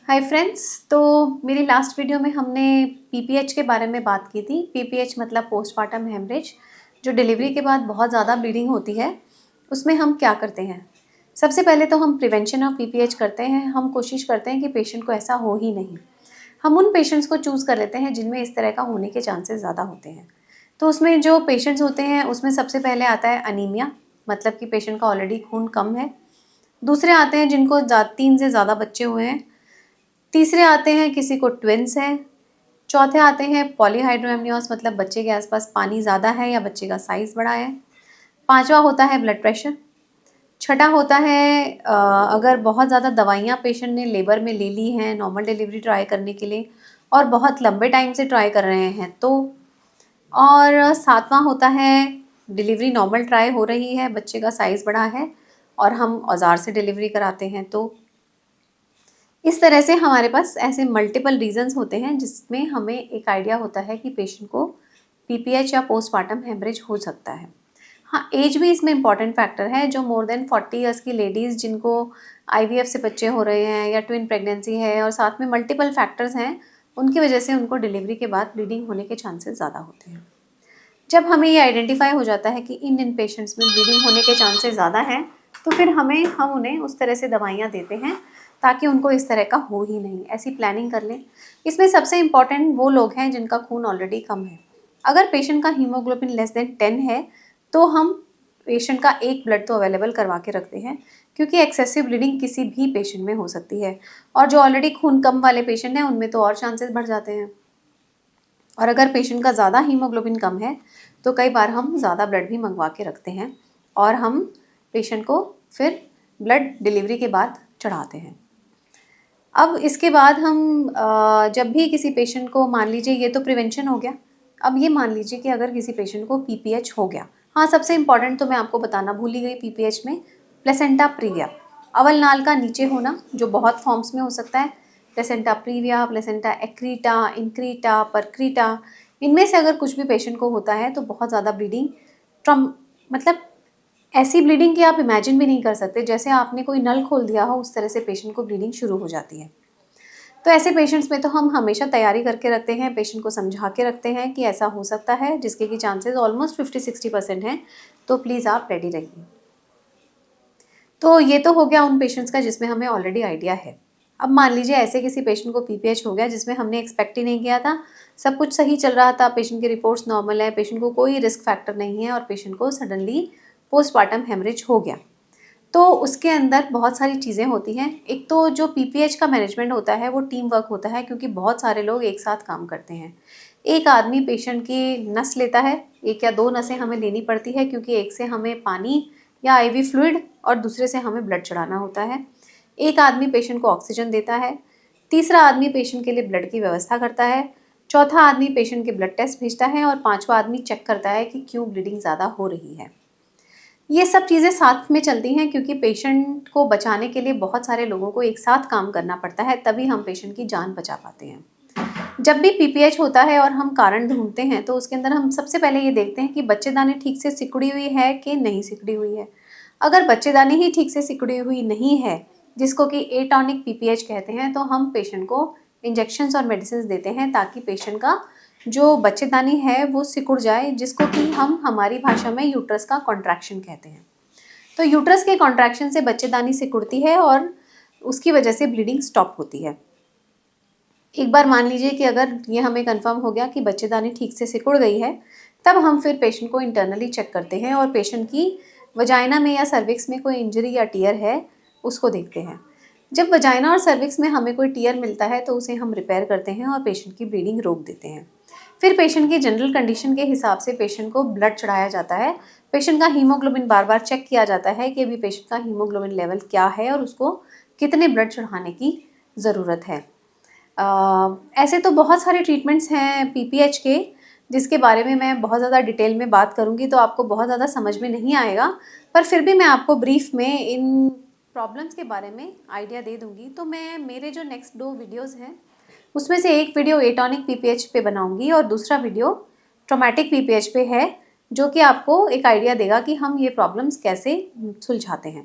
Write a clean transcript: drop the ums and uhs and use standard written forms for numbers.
Hi friends. तो मेरी last video में हमने पीपीएच के बारे में बात की थी। पीपीएच मतलब पोस्टपार्टम हेमरेज, जो डिलीवरी के बाद बहुत ज़्यादा ब्लीडिंग होती है। उसमें हम क्या करते हैं? सबसे पहले तो हम प्रिवेंशन ऑफ पीपीएच करते हैं। हम कोशिश करते हैं कि पेशेंट को ऐसा हो ही नहीं। हम उन पेशेंट्स को चूज़ कर लेते हैं जिनमें इस तरह का होने के चांसेस ज़्यादा होते हैं। तो उसमें जो पेशेंट्स होते हैं उसमें सबसे पहले आता है अनीमिया, मतलब कि पेशेंट का ऑलरेडी खून कम है। दूसरे आते हैं जिनको 3 से ज़्यादा बच्चे हुए हैं। तीसरे आते हैं किसी को ट्विन्स हैं। चौथे आते हैं पॉलीहाइड्रोएमनियोस, मतलब बच्चे के आसपास पानी ज़्यादा है या बच्चे का साइज़ बड़ा है। पांचवा होता है ब्लड प्रेशर। छठा होता है अगर बहुत ज़्यादा दवाइयाँ पेशेंट ने लेबर में ले ली हैं नॉर्मल डिलीवरी ट्राई करने के लिए और बहुत लंबे टाइम से ट्राई कर रहे हैं तो। और सातवां होता है डिलीवरी नॉर्मल ट्राई हो रही है, बच्चे का साइज़ बड़ा है और हम औजार से डिलीवरी कराते हैं तो। इस तरह से हमारे पास ऐसे मल्टीपल रीजंस होते हैं जिसमें हमें एक आइडिया होता है कि पेशेंट को पीपीएच या पोस्टपार्टम हेमरेज हो सकता है। हाँ, एज भी इसमें इम्पॉर्टेंट फैक्टर है। जो मोर देन 40 ईयर्स की लेडीज़ जिनको आईवीएफ से बच्चे हो रहे हैं या ट्विन प्रेगनेंसी है और साथ में मल्टीपल फैक्टर्स हैं, उनकी वजह से उनको डिलीवरी के बाद ब्लीडिंग होने के चांसेस ज़्यादा होते हैं। जब हमें ये आइडेंटिफाई हो जाता है कि इन पेशेंट्स में ब्लीडिंग होने के चांसेस ज़्यादा हैं, तो फिर हम उन्हें उस तरह से दवाइयाँ देते हैं ताकि उनको इस तरह का हो ही नहीं। ऐसी प्लानिंग कर लें। इसमें सबसे इम्पॉर्टेंट वो लोग हैं जिनका खून ऑलरेडी कम है। अगर पेशेंट का हीमोग्लोबिन लेस देन 10 है तो हम पेशेंट का एक ब्लड तो अवेलेबल करवा के रखते हैं, क्योंकि एक्सेसिव ब्लीडिंग किसी भी पेशेंट में हो सकती है और जो ऑलरेडी खून कम वाले पेशेंट हैं उनमें तो और चांसेस बढ़ जाते हैं। और अगर पेशेंट का ज़्यादा हीमोग्लोबिन कम है तो कई बार हम ज़्यादा ब्लड भी मंगवा के रखते हैं और हम पेशेंट को फिर ब्लड डिलीवरी के बाद चढ़ाते हैं। अब इसके बाद हम जब भी किसी पेशेंट को, मान लीजिए ये तो प्रिवेंशन हो गया। अब ये मान लीजिए कि अगर किसी पेशेंट को पीपीएच हो गया, हाँ सबसे इम्पॉर्टेंट तो मैं आपको बताना भूल ही गई पीपीएच में, प्लेसेंटा प्रीविया, अवल नाल का नीचे होना, जो बहुत फॉर्म्स में हो सकता है। प्लेसेंटा प्रीविया, प्लेसेंटा एक्रीटा, इंक्रीटा, परक्रीटा, इनमें से अगर कुछ भी पेशेंट को होता है तो बहुत ज़्यादा ब्लीडिंग, मतलब ऐसी ब्लीडिंग कि आप इमेजिन भी नहीं कर सकते, जैसे आपने कोई नल खोल दिया हो उस तरह से पेशेंट को ब्लीडिंग शुरू हो जाती है। तो ऐसे पेशेंट्स में तो हम हमेशा तैयारी करके रखते हैं, पेशेंट को समझा के रखते हैं कि ऐसा हो सकता है, जिसके कि चांसेस ऑलमोस्ट 50-60% हैं, तो प्लीज़ आप रेडी रहिए। तो ये तो हो गया उन पेशेंट्स का जिसमें हमें ऑलरेडी आइडिया है। अब मान लीजिए ऐसे किसी पेशेंट को पीपीएच हो गया जिसमें हमने एक्सपेक्ट ही नहीं किया था, सब कुछ सही चल रहा था, पेशेंट की रिपोर्ट्स नॉर्मल है, पेशेंट को कोई रिस्क फैक्टर नहीं है और पेशेंट को सडनली पोस्टपार्टम हेमरेज हो गया। तो उसके अंदर बहुत सारी चीज़ें होती हैं। एक तो जो पीपीएच का मैनेजमेंट होता है वो टीम वर्क होता है, क्योंकि बहुत सारे लोग एक साथ काम करते हैं। एक आदमी पेशेंट की नस लेता है, एक या दो नसें हमें लेनी पड़ती है, क्योंकि एक से हमें पानी या आईवी फ्लूइड और दूसरे से हमें ब्लड चढ़ाना होता है। एक आदमी पेशेंट को ऑक्सीजन देता है, तीसरा आदमी पेशेंट के लिए ब्लड की व्यवस्था करता है, चौथा आदमी पेशेंट के ब्लड टेस्ट भेजता है और पांचवा आदमी चेक करता है कि क्यों ब्लीडिंग ज़्यादा हो रही है। ये सब चीज़ें साथ में चलती हैं, क्योंकि पेशेंट को बचाने के लिए बहुत सारे लोगों को एक साथ काम करना पड़ता है, तभी हम पेशेंट की जान बचा पाते हैं। जब भी पीपीएच होता है और हम कारण ढूंढते हैं तो उसके अंदर हम सबसे पहले ये देखते हैं कि बच्चेदानी ठीक से सिकुड़ी हुई है कि नहीं सिकुड़ी हुई है। अगर बच्चेदानी ही ठीक से सिकुड़ी हुई नहीं है, जिसको कि एटॉनिक पीपीएच कहते हैं, तो हम पेशेंट को इंजेक्शंस और मेडिसिन देते हैं ताकि पेशेंट का जो बच्चेदानी है वो सिकुड़ जाए, जिसको कि हम हमारी भाषा में यूट्रस का कॉन्ट्रैक्शन कहते हैं। तो यूट्रस के कॉन्ट्रैक्शन से बच्चेदानी सिकुड़ती है और उसकी वजह से ब्लीडिंग स्टॉप होती है। एक बार मान लीजिए कि अगर ये हमें कंफर्म हो गया कि बच्चेदानी ठीक से सिकुड़ गई है, तब हम फिर पेशेंट को इंटरनली चेक करते हैं और पेशेंट की वजाइना में या सर्विक्स में कोई इंजरी या टीयर है उसको देखते हैं। जब वजाइना और सर्विक्स में हमें कोई टीयर मिलता है तो उसे हम रिपेयर करते हैं और पेशेंट की ब्लीडिंग रोक देते हैं। फिर पेशेंट की जनरल कंडीशन के हिसाब से पेशेंट को ब्लड चढ़ाया जाता है। पेशेंट का हीमोग्लोबिन बार बार चेक किया जाता है कि अभी पेशेंट का हीमोग्लोबिन लेवल क्या है और उसको कितने ब्लड चढ़ाने की ज़रूरत है। ऐसे तो बहुत सारे ट्रीटमेंट्स हैं पीपीएच के, जिसके बारे में मैं बहुत ज़्यादा डिटेल में बात करूँगी तो आपको बहुत ज़्यादा समझ में नहीं आएगा, पर फिर भी मैं आपको ब्रीफ में इन प्रॉब्लम्स के बारे में आइडिया दे दूँगी। तो मैं मेरे जो नेक्स्ट 2 वीडियोज़ हैं उसमें से एक वीडियो एटॉनिक पीपीएच पे बनाऊँगी और दूसरा वीडियो ट्रॉमेटिक पीपीएच पे है, जो कि आपको एक आइडिया देगा कि हम ये प्रॉब्लम्स कैसे सुलझाते हैं।